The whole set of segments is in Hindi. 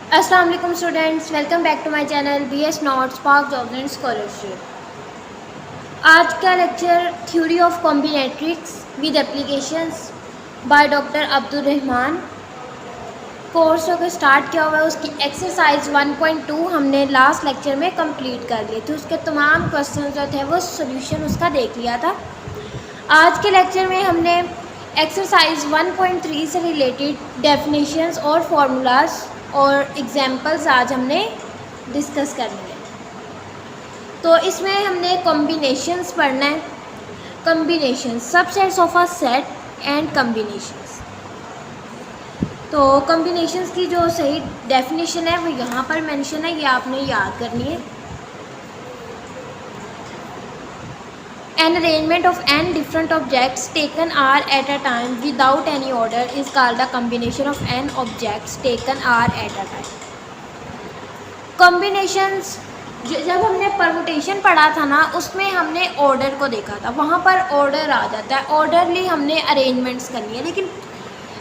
अस्सलाम वालेकुम students, welcome back to my channel BS not spark jobs and scholarship. आज का lecture theory of combinatorics with applications by doctor Abdul Rahman. Course को स्टार्ट किया हुआ है, उसकी एक्सरसाइज 1.2 हमने लास्ट लेक्चर में कंप्लीट कर लिए थे। उसके तमाम क्वेश्चन जो थे वो सोल्यूशन उसका देख लिया था। आज के लेक्चर में हमने एक्सरसाइज 1.3 से रिलेटेड डेफिनेशंस और फार्मूलाज और एग्जाम्पल्स आज हमने डिस्कस करने हैं। तो इसमें हमने कॉम्बिनेशंस पढ़ना है। Combination, subsets of a set and combinations. तो कॉम्बिनेशंस की जो सही डेफिनेशन है वो यहाँ पर मेंशन है, ये आपने याद करनी है। An arrangement of n different objects taken r at a time without any order is called a combination of n objects taken r at a time. Combinations, जब हमने परमुटेशन पढ़ा था ना, उसमें हमने ऑर्डर को देखा था, वहाँ पर ऑर्डर आ जाता है, ऑर्डरली हमने अरेंजमेंट्स करनी है। लेकिन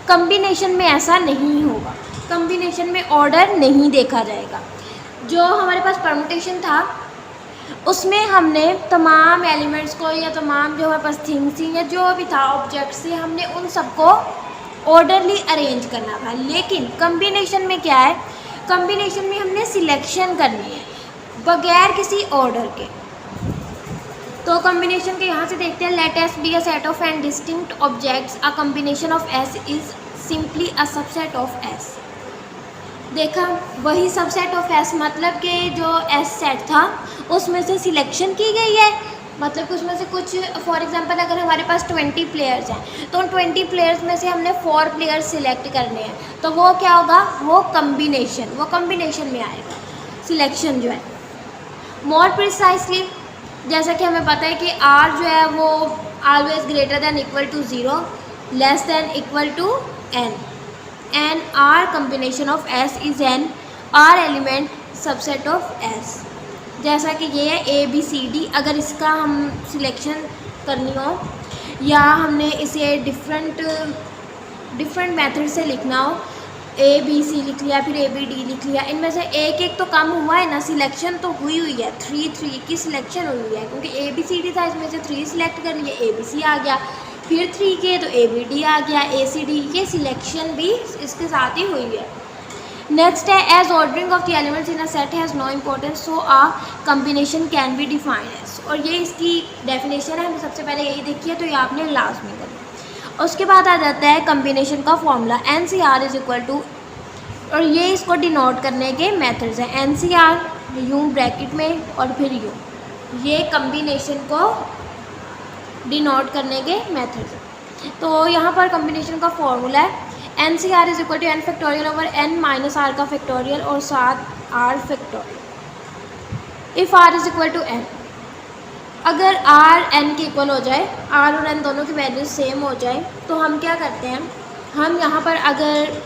कम्बिनेशन में ऐसा नहीं होगा, कम्बिनेशन में ऑर्डर नहीं देखा जाएगा। जो हमारे पास परमुटेशन था उसमें हमने तमाम एलिमेंट्स को या तमाम जो हमारे पास थिंग्स थी या जो भी था ऑब्जेक्ट्स थी, हमने उन सबको ऑर्डरली अरेंज करना था। लेकिन कम्बिनेशन में क्या है, कम्बिनेशन में हमने सिलेक्शन करनी है बगैर किसी ऑर्डर के। तो कम्बिनेशन के यहाँ से देखते हैं। Let S be a set of n distinct objects, a combination of S is simply a subset of S. देखा, वही सबसेट ऑफ एस, मतलब कि जो एस सेट था उसमें से सिलेक्शन की गई है, मतलब कि उसमें से कुछ, फॉर एग्जांपल अगर हमारे पास 20 प्लेयर्स हैं तो 20 प्लेयर्स में से हमने 4 प्लेयर्स सिलेक्ट करने हैं, तो वो क्या होगा, वो कम्बिनेशन में आएगा सिलेक्शन जो है। मोर प्रिसाइसली, जैसा कि हमें पता है कि आर जो है वो always greater than equal to 0, less than equal to n, n r combination of S is n r element subset of S. जैसा कि ये है ए बी सी डी, अगर इसका हम सिलेक्शन करनी हो या हमने इसे डिफरेंट मेथड से लिखना हो, ए बी सी लिख लिया, फिर ए बी डी लिख लिया, इनमें से एक तो कम हुआ है ना, सिलेक्शन तो हुई है, 3 की सिलेक्शन हुई है, क्योंकि ए बी सी डी था, इसमें से 3 सिलेक्ट कर लिए, ए बी सी आ गया, फिर 3 के तो ए बी डी आ गया, ए सी डी, ये सिलेक्शन भी इसके साथ ही हुई है। नेक्स्ट है, as ordering of the elements in a set has no importance so a combination can be defined as. और ये इसकी डेफिनेशन है, हमने सबसे पहले यही देखी है, तो ये आपने लास्ट में करना। उसके बाद आ जाता है कम्बिनेशन का formula, n C r is equal to, और ये इसको डिनोट करने के मेथड्स हैं, एन सी आर यूँ ब्रैकेट में और फिर यूँ, ये कम्बिनेशन को डिनोट करने के मेथड्स हैं। तो यहाँ पर कम्बिनेशन का फॉर्मूला है n C r is equal to n factorial over n minus r का फैक्टोरियल और साथ r factorial. If r is equal to n, अगर आर एन के इक्वल हो जाए, आर और एन दोनों की वैल्यू सेम हो जाए, तो हम क्या करते हैं, हम यहाँ पर अगर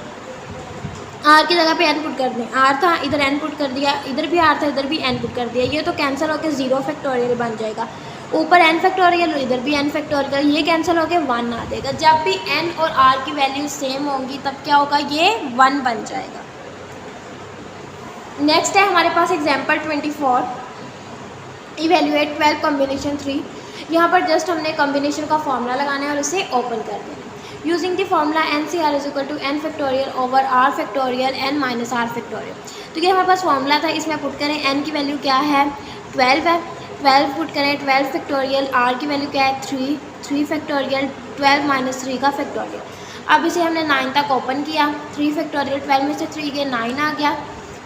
आर की जगह पे एन पुट कर दें, आर था इधर एन पुट कर दिया, इधर भी आर था इधर भी एन पुट कर दिया, ये तो कैंसिल होकर 0 फैक्टोरियल बन जाएगा, ऊपर एन फैक्टोरियल और इधर भी एन फैक्टोरियल, ये कैंसिल होकर 1 आ जाएगा। जब भी एन और आर की वैल्यू सेम होंगी तब क्या होगा, ये 1 बन जाएगा। नेक्स्ट है हमारे पास एग्जाम्पल 24, इवेल्यूएट 12 कॉम्बिनेशन 3। यहाँ पर जस्ट हमने कॉम्बिनेशन का फॉर्मूला लगाना है और इसे ओपन कर देना। Using the formula n C r is equal to n factorial over r factorial n minus r factorial. तो ये हमारे पास फॉर्मूला था, इसमें पुट करें, एन की वैल्यू क्या है 12 है, 12 पुट करें, 12 फैक्टोरियल, आर की वैल्यू क्या है 3 फैक्टोरियल, 12 माइनस 3 का फैक्टोरियल। अब इसे हमने 9 तक ओपन किया, 3 फैक्टोरियल 12 में से 3 के 9 आ गया,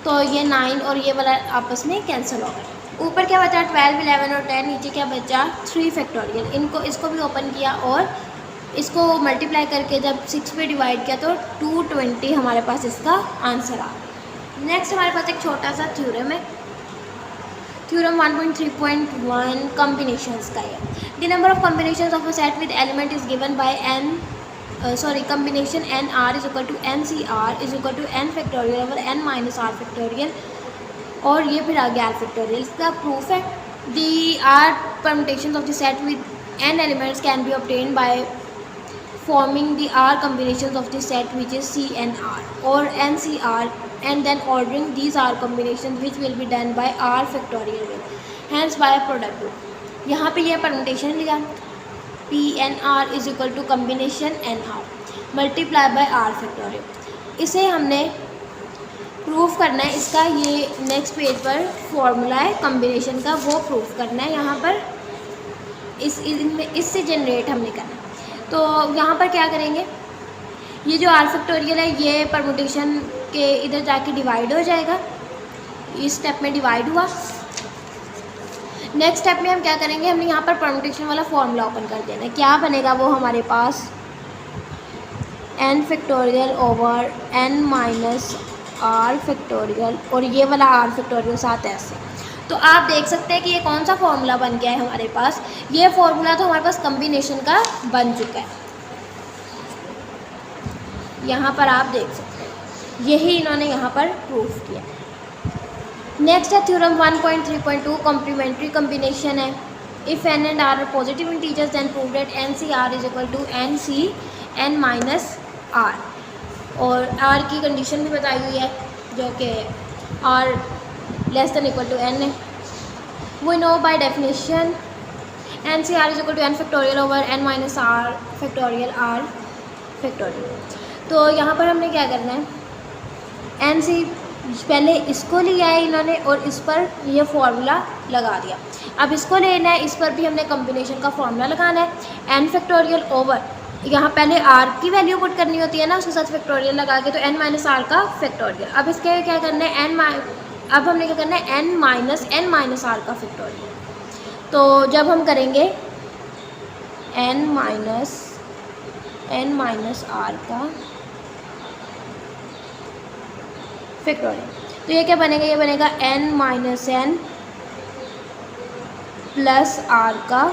तो ये 9 और ये वाला आपस में कैंसिल हो गया। ऊपर क्या बचा 12, 11 और 10, नीचे क्या बचा 3 फैक्टोरियल। इसको भी ओपन किया और इसको मल्टीप्लाई करके जब 6 पे डिवाइड किया तो 220 हमारे पास इसका आंसर आ गया। नेक्स्ट हमारे पास एक छोटा सा थ्योरम है, थ्योरम 1.3.1 कॉम्बिनेशंस का है। The number of combinations of a set with element is given by combination n r is equal to n C r is equal to n factorial over n minus r factorial, और ये फिर आ गया आर फैक्टोरियल। इसका प्रूफ है, the r permutations of the set with n elements can be obtained by forming the R combinations of the set which is C and R or NCR, and then ordering these R combinations which will be done by R factorial way, hence by product rule. यहाँ पे ये परमुटेशन लिया, P N R is equal to combination N R multiply by R factorial. इसे हमने प्रूफ करना है, इसका ये नेक्स्ट पेज पर फॉर्मूला है कम्बिनेशन का, वो प्रूफ करना है यहाँ पर, इससे जनरेट हमने करना है। तो यहाँ पर क्या करेंगे, ये जो R फैक्टोरियल है ये परमुटेशन के इधर जाके डिवाइड हो जाएगा, इस स्टेप में डिवाइड हुआ। नेक्स्ट स्टेप में हम क्या करेंगे, हमने यहाँ पर परमुटेशन वाला फॉर्मूला ओपन कर देना है। क्या बनेगा वो हमारे पास n factorial over n minus R factorial, और ये वाला R फैक्टोरियल साथ ऐसे। तो आप देख सकते हैं कि ये कौन सा फॉर्मूला बन गया है हमारे पास, ये फॉर्मूला तो हमारे पास कम्बिनेशन का बन चुका है, यहाँ पर आप देख सकते हैं, यही इन्होंने यहाँ पर प्रूफ किया। नेक्स्ट है थ्योरम 1.3.2 कॉम्प्लीमेंट्री कम्बिनेशन है। If n and r are positive integers then prove that NCR is equal to NC n minus R, और R की कंडीशन भी बताई हुई है जो कि R less than equal to n है। We know by definition NCR is equal to n factorial over n minus R factorial R factorial. तो यहाँ पर हमने क्या करना है, NC पहले इसको लिया है इन्होंने और इस पर यह फार्मूला लगा दिया। अब इसको लेना है, इस पर भी हमने कम्बिनेशन का फार्मूला लगाना है। n फैक्टोरियल ओवर, यहाँ पहले r की वैल्यू पुट करनी होती है ना, उसके साथ फैक्टोरियल लगा के, तो n माइनस r का फैक्टोरियल। अब इसके क्या करना है, अब हमने क्या करना है, n माइनस r का फैक्टोरियल। तो जब हम करेंगे n माइनस r का फैक्टोरियल, तो ये क्या बनेगा, ये बनेगा n minus n plus r का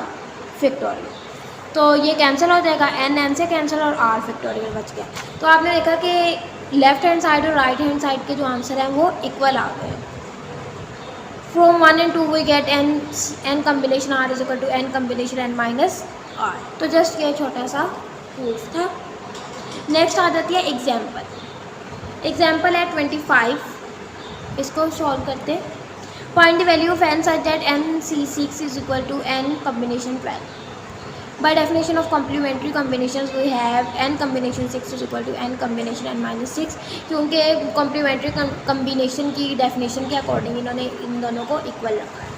फैक्टोरियल। तो ये कैंसिल हो जाएगा, n से कैंसिल और r फैक्टोरियल बच गया। तो आपने देखा कि लेफ्ट हैंड साइड और राइट हैंड साइड के जो आंसर हैं वो इक्वल आ गए। From 1 and 2 we get n combination r is equal to n combination n minus r। तो जस्ट ये छोटा सा प्रूफ था। नेक्स्ट आ जाती है एग्जाम्पल है 25, इसको सॉल्व करते। Find the value of n such that NC6 is equal to n combination 12। By definition of complementary combinations we have n combination 6 is equal to n combination n minus 6, क्योंकि complementary combination की definition के अकॉर्डिंग इन्होंने इन दोनों को इक्वल रखा है।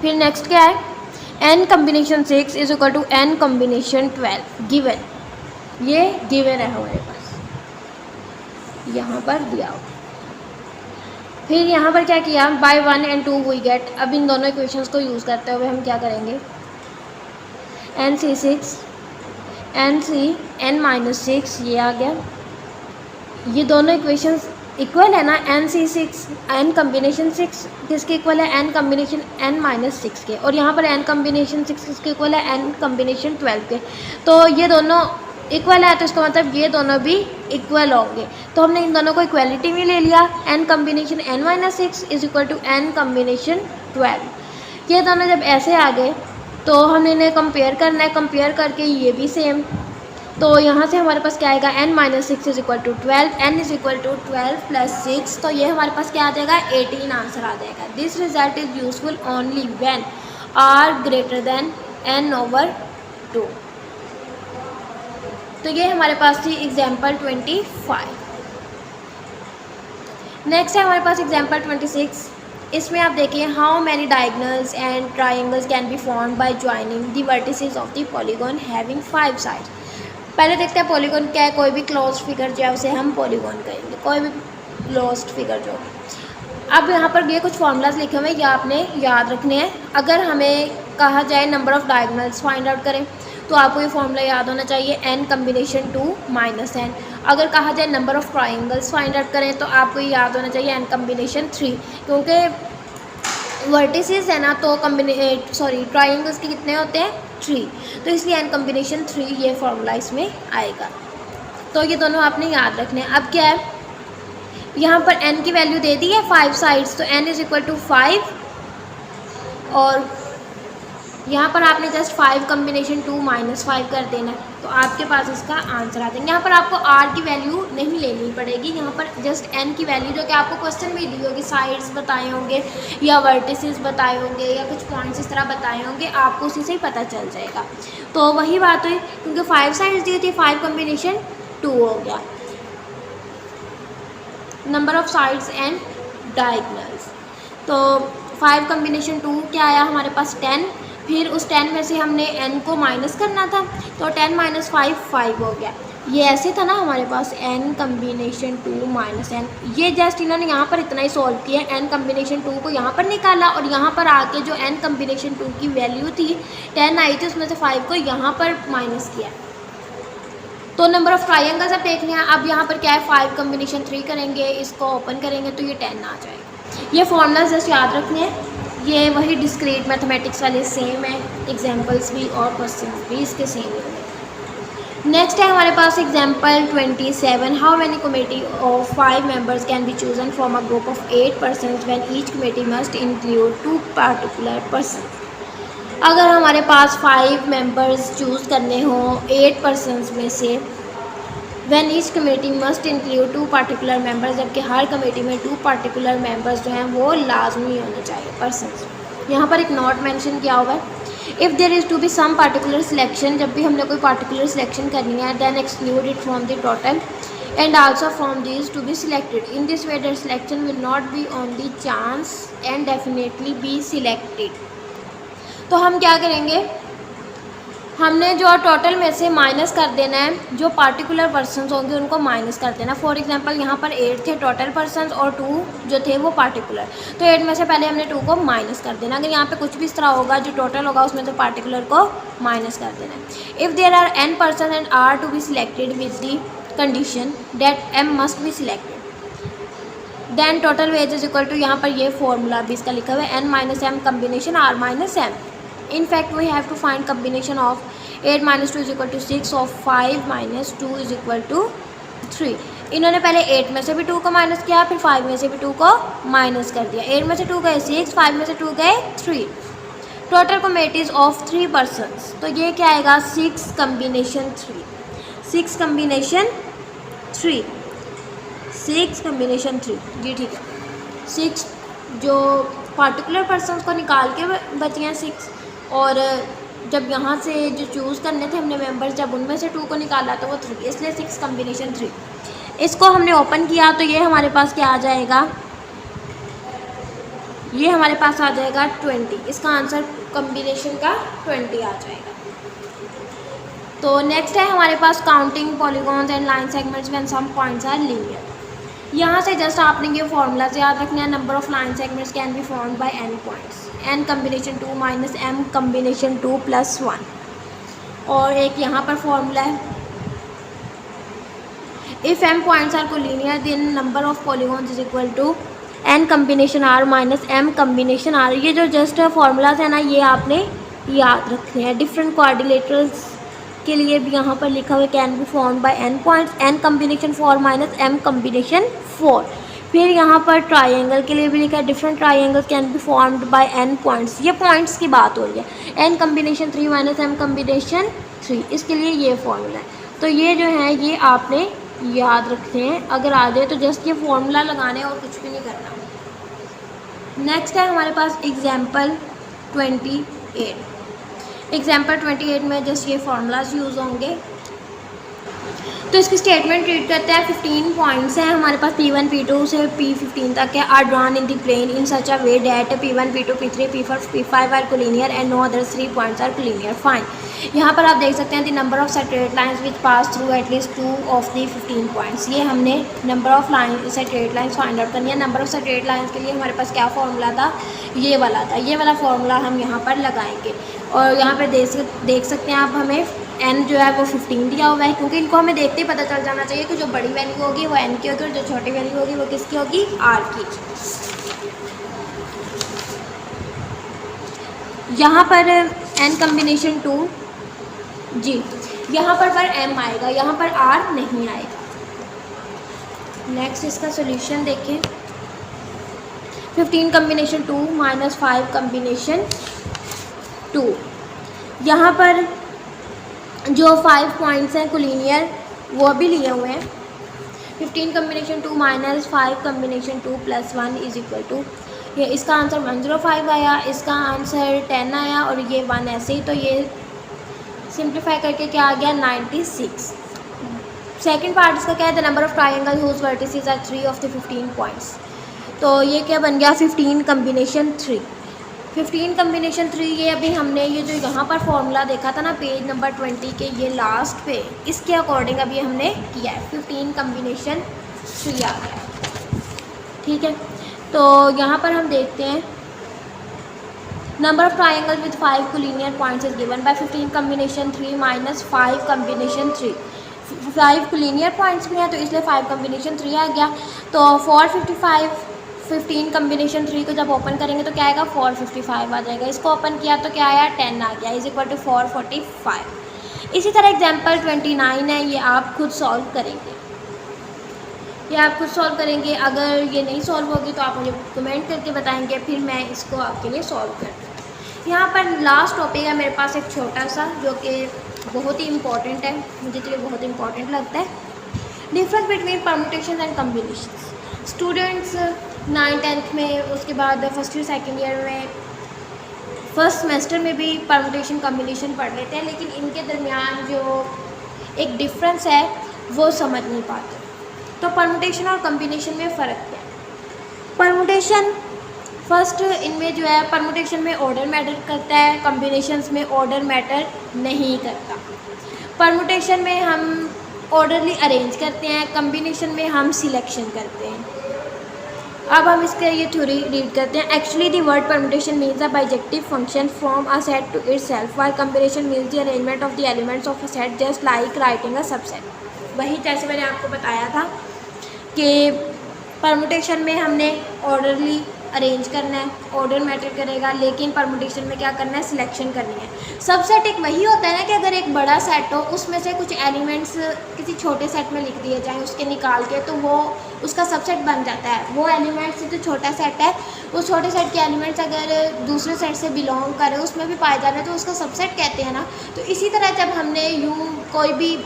फिर नेक्स्ट क्या है, n combination 6 is equal to n combination 12 given, ये गिवन है हमारे पास, यहाँ पर दिया हो। फिर यहाँ पर क्या किया, by 1 and 2 we get, अब इन दोनों इक्वेशंस को यूज़ करते हुए हम क्या करेंगे, NC6 NC n माइनस 6 ये आ गया, ये दोनों इक्वेशंस इक्वल है ना, NC6 n कम्बिनेशन 6 किसके इक्वल है, n कम्बिनेशन n माइनस 6 के, और यहाँ पर n कम्बिनेशन 6 किसके इक्वल है, n कम्बिनेशन 12 के। तो ये दोनों इक्वल है, तो इसका मतलब ये दोनों भी इक्वल होंगे। तो हमने इन दोनों को इक्वलिटी में ले लिया, n combination n minus 6 is equal to n combination 12। ये दोनों जब ऐसे आ गए तो हमने इन्हें कंपेयर करना है, कंपेयर करके ये भी सेम, तो यहाँ से हमारे पास क्या आएगा, n minus 6 is equal to 12, n is equal to 12 plus 6, तो ये हमारे पास क्या आ जाएगा, 18 आंसर आ जाएगा। This result is useful only when r greater than n over 2। तो ये हमारे पास थी एग्जाम्पल 25। नेक्स्ट है हमारे पास एग्जाम्पल 26। इसमें आप देखिए, how many diagonals and triangles can be formed by joining the vertices of the polygon having 5 sides. पहले देखते हैं पॉलीगॉन क्या है, कोई भी क्लोज्ड फिगर जो है उसे हम पॉलीगॉन कहेंगे, कोई भी क्लोज्ड फिगर जो। अब यहाँ पर ये कुछ फार्मूलाज लिखे हुए हैं, ये आपने याद रखने हैं। अगर हमें कहा जाए number of diagonals find out करें, तो आपको ये फार्मूला याद होना चाहिए, n कम्बिनेशन 2 माइनस n। अगर कहा जाए number of triangles find out करें, तो आपको ये याद होना चाहिए n कम्बिनेशन 3, क्योंकि वर्टिसेस है ना, तो ट्राइंगल्स के कितने होते हैं, 3, तो इसलिए n कम्बिनेशन 3 ये फार्मूला इसमें आएगा। तो ये दोनों आपने याद रखने हैं। अब क्या है, यहाँ पर n की वैल्यू दे दी है 5 साइड्स, तो n इज इक्वल टू 5 और यहाँ पर आपने जस्ट 5 कम्बिनेशन 2 -5 कर देना है, तो आपके पास इसका आंसर आ जाएगा। यहाँ पर आपको r की वैल्यू नहीं लेनी पड़ेगी, यहाँ पर जस्ट n की वैल्यू जो कि आपको क्वेश्चन में दी होगी, साइड्स बताए होंगे या वर्टिसेस बताए होंगे या कुछ पॉइंट्स इस तरह बताए होंगे, आपको उसी से ही पता चल जाएगा। तो वही बात हुई, क्योंकि 5 साइड्स दी थी, 5 कम्बिनेशन 2 हो गया। Number of sides and diagonals, तो 5 कम्बिनेशन 2 क्या आया हमारे पास 10, फिर उस 10 में से हमने n को माइनस करना था, तो 10 - 5 5 हो गया। ये ऐसे था ना हमारे पास n कम्बिनेशन 2 - n, ये जस्ट इन्होंने यहाँ पर इतना ही सॉल्व किया, n कम्बिनेशन 2 को यहाँ पर निकाला और यहाँ पर आके जो n कम्बिनेशन 2 की वैल्यू थी 10 आई थी, उसमें से 5 को यहाँ पर माइनस किया। तो नंबर ऑफ ट्राइंगल्स अब देख लिया। अब यहाँ पर क्या है, 5 कम्बिनेशन 3 करेंगे, इसको ओपन करेंगे तो ये 10 आ जाएगा। ये फॉर्मूला जस्ट याद रखने हैं, ये वही डिस्क्रीट मैथमेटिक्स वाले सेम है, एग्जांपल्स भी और क्वेश्चंस भी इसके सेम है। नेक्स्ट है हमारे पास example 27, how many committee of 5 members can be chosen from a group of 8 persons when each committee must include 2 particular person. अगर हमारे पास 5 मेंबर्स चूज़ करने हों 8 पर्सनस में से, when each committee must include 2 particular members, जबकि हर कमेटी में 2 पार्टिकुलर मेंबर्स जो हैं वो लाजमी होने चाहिए पर्सनस। यहाँ पर एक नोट मेंशन किया हुआ है, if there is to be some particular selection, जब भी हमने कोई पार्टिकुलर सिलेक्शन करनी है, then exclude it from the total and also from these to be selected. In this way the selection will not be on the chance and definitely be selected. तो हम क्या करेंगे, हमने जो टोटल में से माइनस कर देना है, जो पार्टिकुलर पर्सन्स होंगे उनको माइनस कर देना। फॉर एग्जांपल यहाँ पर 8 थे टोटल पर्सन्स और 2 जो थे वो पार्टिकुलर, तो 8 में से पहले हमने 2 को माइनस कर देना। अगर यहाँ पे कुछ भी इस तरह होगा जो टोटल होगा उसमें से पार्टिकुलर को माइनस कर देना है। If there are n person and r to be selected with the condition that m must be selected, then total ways is equal to, यहाँ पर ये फॉर्मूला भी इसका लिखा हुआ है, n - m combination r - m। In fact we have to find combination of 8 - 2 is equal to 6 of 5 - 2 is equal to 3। इन्होंने पहले 8 में से भी 2 को माइनस किया, फिर 5 में से भी 2 को माइनस कर दिया। 8 में से 2 गए 6, 5 में से 2 गए 3। टोटल कमेटीज ऑफ 3 पर्सन्स, तो ये क्या आएगा 6 कम्बिनेशन 3, 6 कम्बिनेशन 3, 6 कम्बिनेशन 3। जी ठीक है, 6 जो पार्टिकुलर पर्सन्स को निकाल के बचे हैं 6, और जब यहाँ से जो चूज़ करने थे हमने मेंबर्स, जब उनमें से 2 को निकाला तो वो 3, इसलिए 6 कम्बिनेशन 3। इसको हमने ओपन किया तो ये हमारे पास क्या आ जाएगा, ये हमारे पास आ जाएगा 20। इसका आंसर कम्बिनेशन का 20 आ जाएगा। तो नेक्स्ट है हमारे पास counting polygons and line segments when some points are linear. यहाँ से जस्ट आपने ये फॉर्मूलाज याद रखना है, number of line segments can be found by n points, n combination 2 - m combination 2 + 1। और एक यहाँ पर फॉर्मूला है, if m points are collinear then number of polygons is equal to n combination r - m combination r। ये जो जस्ट फॉर्मूलाज है ना, ये आपने याद रखने हैं। डिफरेंट क्वाड्रिलेटरल्स के लिए भी यहाँ पर लिखा हुआ can be formed by n points, n combination 4 - m combination 4। फिर यहाँ पर ट्राइंगल के लिए भी लिखा है, different triangles can be formed by n points. ये पॉइंट्स की बात हो रही है, n कम्बिनेशन 3 - m कम्बिनेशन 3, इसके लिए ये फॉर्मूला है। तो ये जो है ये आपने याद रखते हैं, अगर आ जाए तो जस्ट ये फॉर्मूला लगाने और कुछ भी नहीं करना। नेक्स्ट है हमारे पास एग्जाम्पल 28। एग्जाम्पल 28 में जस्ट ये फार्मूलाज यूज़ होंगे। तो इसकी स्टेटमेंट रीड करते हैं। 15 पॉइंट्स हैं हमारे पास, P1 P2 से P15 तक है, are drawn in the plane in such a way that P1 P2 P3 P4 P5 are collinear and no other 3 points are collinear. Fine, यहाँ पर आप देख सकते हैं the number of separate lines which pass through at least 2 of the 15 points. ये हमने number of line separate lines find out करनी है। नंबर ऑफ सेपरेट लाइंस के लिए हमारे पास क्या फॉर्मूला था, ये वाला था। ये वाला फॉर्मूला हम यहाँ पर लगाएंगे और यहाँ पर देख सकते हैं आप, हमें n जो है वो 15 दिया हुआ है, क्योंकि इनको हमें देखते ही पता चल जाना चाहिए कि जो बड़ी वैल्यू होगी वो n की होगी और जो छोटी वैल्यू होगी वो किसकी होगी, r की। यहाँ पर n कम्बिनेशन 2 जी, यहाँ पर m आएगा, यहाँ पर r नहीं आएगा। नेक्स्ट इसका सोल्यूशन देखें। 15 कम्बिनेशन 2 - 5 कम्बिनेशन 2, यहाँ पर जो 5 पॉइंट्स हैं कोलिनियर वो भी लिए हुए हैं। 15 combination 2 minus 5 combination 2 plus 1 is equal to, ये इसका आंसर 105 आया, इसका आंसर 10 आया और ये 1 ऐसे ही, तो ये सिंप्लीफाई करके क्या आ गया 96। सेकंड पार्ट इसका क्या है, the number of triangle whose vertices are 3 of the 15 points, तो ये क्या बन गया 15 कम्बिनेशन 3। 15 कम्बिनेशन 3 ये अभी हमने ये जो यहाँ पर फॉर्मूला देखा था ना पेज नंबर 20 के ये लास्ट पे, इसके अकॉर्डिंग अभी हमने किया है 15 कम्बिनेशन 3 आ गया। ठीक है, तो यहाँ पर हम देखते हैं number of triangle with 5 collinear points is given bye 15 combination 3 minus 5 combination 3। 5 collinear points भी हैं तो इसलिए 5 कम्बिनेशन 3 आ गया। तो 455 15 कम्बिनेशन 3 को जब ओपन करेंगे तो क्या आएगा 455 आ जाएगा। इसको ओपन किया तो क्या आया 10 आ गया इज इक्वल टू 445। इसी तरह एग्जाम्पल 29 है, ये आप खुद सॉल्व करेंगे, ये आप खुद सॉल्व करेंगे। अगर ये नहीं सॉल्व होगी तो आप मुझे कमेंट करके बताएंगे, फिर मैं इसको आपके लिए सॉल्व कर दूँगी। यहाँ पर लास्ट टॉपिक है मेरे पास एक छोटा सा जो कि बहुत ही इम्पॉर्टेंट है, मुझे तो ये बहुत इंपॉर्टेंट लगता है। Difference between permutation and combination. Students 9th-10th में, उसके बाद फर्स्ट ईयर सेकेंड ईयर में, फर्स्ट सेमेस्टर में भी परम्यूटेशन कम्बिनेशन पढ़ लेते हैं, लेकिन इनके दरमियान जो एक डिफरेंस है वो समझ नहीं पाते। तो परम्यूटेशन और कम्बिनेशन में फ़र्क क्या है? परम्यूटेशन फर्स्ट इनमें जो है परम्यूटेशन में ऑर्डर मैटर करता है, कम्बिनेशंस में ऑर्डर मैटर नहीं करता। परम्यूटेशन में हम ऑर्डरली अरेंज करते हैं, कम्बिनेशन में हम सिलेक्शन करते हैं। अब हम इसके ये थ्योरी रीड करते हैं। Actually the word permutation means a bijective function from a set to itself, while combination means the arrangement of the elements of a set just like writing a subset. वही जैसे मैंने आपको बताया था कि परम्यूटेशन में हमने ऑर्डरली अरेंज करना है, ऑर्डर मैटर करेगा, लेकिन परम्यूटेशन में क्या करना है सिलेक्शन करनी है। सबसेट एक वही होता है ना कि अगर एक बड़ा सेट हो उसमें से कुछ एलिमेंट्स किसी छोटे सेट में लिख दिए जाएँ उसके निकाल के, तो वो उसका सबसेट बन जाता है। वो एलिमेंट्स जो छोटा सेट है उस छोटे सेट के एलिमेंट्स अगर दूसरे सेट से बिलोंग करें उसमें भी पाए जा रहे हैं तो उसका सबसेट कहते हैं ना। तो इसी तरह जब हमने यूँ कोई भी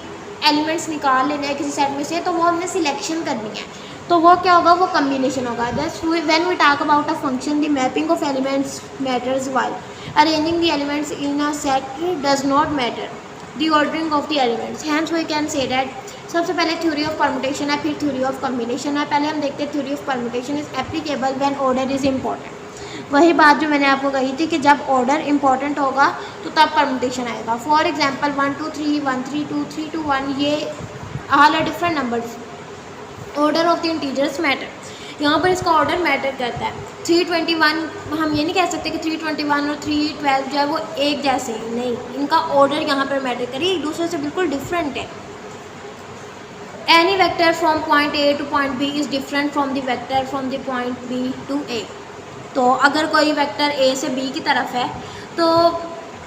एलिमेंट्स निकाल लेने हैं किसी सेट में से तो वो हमने सिलेक्शन करनी है, तो वो क्या होगा वो कम्बिनेशन होगा। That's when we talk about a function the mapping of elements matters while arranging the elements in a set does not matter the ordering of the elements. Hence we can say that सबसे पहले थ्योरी ऑफ परम्यूटेशन है, फिर थ्योरी ऑफ कम्बिनेशन है। पहले हम देखते हैं theory of permutation is applicable when order is important. वही बात जो मैंने आपको कही थी कि जब ऑर्डर इंपॉर्टेंट होगा तो तब परम्यूटेशन आएगा। फॉर एग्जांपल 1 2 3 1 3 2 3 2 1 ये all are different numbers, order of the integers matter. यहाँ पर इसका ऑर्डर मैटर करता है। 321 हम ये नहीं कह सकते कि 321 और 312 जो है वो एक जैसे हैं, नहीं, इनका ऑर्डर यहाँ पर मैटर करिए, एक दूसरे से बिल्कुल डिफरेंट है। Any vector from point A to point B is different from the vector from the point B to A. तो अगर कोई वेक्टर ए से बी की तरफ है तो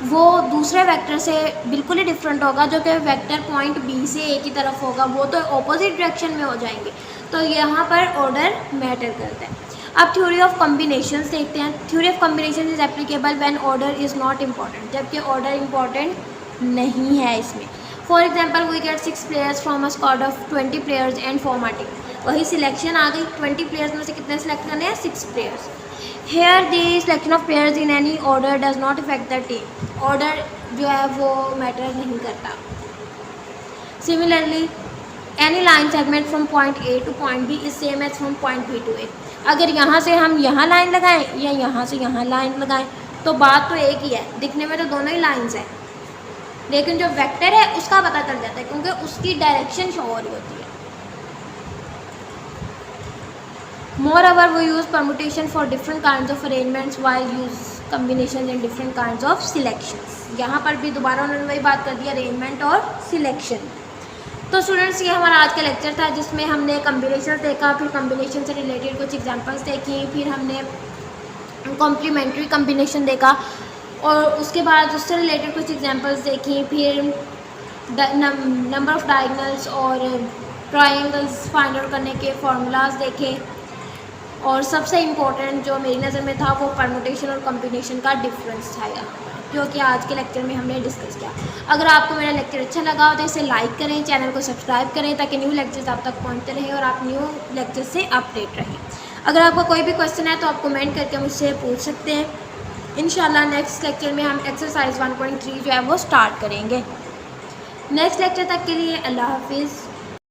वो दूसरे वेक्टर से बिल्कुल ही डिफरेंट होगा जो कि वेक्टर पॉइंट बी से ए की तरफ होगा, वो तो ऑपोजिट डायरेक्शन में हो जाएंगे। तो यहाँ पर ऑर्डर मैटर करता है। अब थ्योरी ऑफ कम्बिनेशंस देखते हैं। Theory of combination is applicable when order is not important, जबकि ऑर्डर इम्पॉर्टेंट नहीं है इसमें। For example we get 6 players from a squad of 20 players and formatting. वही सिलेक्शन आ गई, 20 प्लेयर्स में से कितने सेलेक्ट करने हैं 6 players. Here the selection of players in any order does not effect the team. Order जो है वो मैटर नहीं करता। Similarly any line segment from point A to point B is same as from point B to A. अगर यहाँ से हम यहाँ लाइन लगाएं या यहाँ से यहाँ लाइन लगाएं तो बात तो एक ही है, दिखने में तो दोनों ही लाइन्स हैं, लेकिन जो वेक्टर है उसका पता चल जाता है क्योंकि उसकी डायरेक्शन शो हो रही होती है। Moreover, we use permutation for different kinds of arrangements while use combinations in different kinds of selections. यहाँ पर भी दोबारा उन्होंने वही बात कर दी, अरेंजमेंट और सिलेक्शन। तो स्टूडेंट्स ये हमारा आज का लेक्चर था जिसमें हमने कम्बिनेशन देखा, फिर कम्बिनेशन से रिलेटेड कुछ एग्जांपल्स देखी, फिर हमने कॉम्प्लीमेंट्री कम्बिनेशन देखा और उसके बाद उससे रिलेटेड कुछ एग्जांपल्स देखी, फिर नंबर ऑफ डायगोनल्स और ट्रायंगल्स फाइंड आउट करने के फार्मूलाज देखे, और सबसे इम्पोर्टेंट जो मेरी नज़र में था वो परम्यूटेशन और कम्बिनेशन का डिफरेंस था यहाँ पर। जो कि आज के लेक्चर में हमने डिस्कस किया। अगर आपको मेरा लेक्चर अच्छा लगा हो तो इसे लाइक करें, चैनल को सब्सक्राइब करें ताकि न्यू लेक्चर्स आप तक पहुंचते रहें और आप न्यू लेक्चर से अपडेट रहें। अगर आपका कोई भी क्वेश्चन है तो आप कमेंट करके मुझसे पूछ सकते हैं। इंशाल्लाह नेक्स्ट लेक्चर में हम एक्सरसाइज 1.3 जो है वो स्टार्ट करेंगे। नेक्स्ट लेक्चर तक के लिए अल्लाह हाफिज़।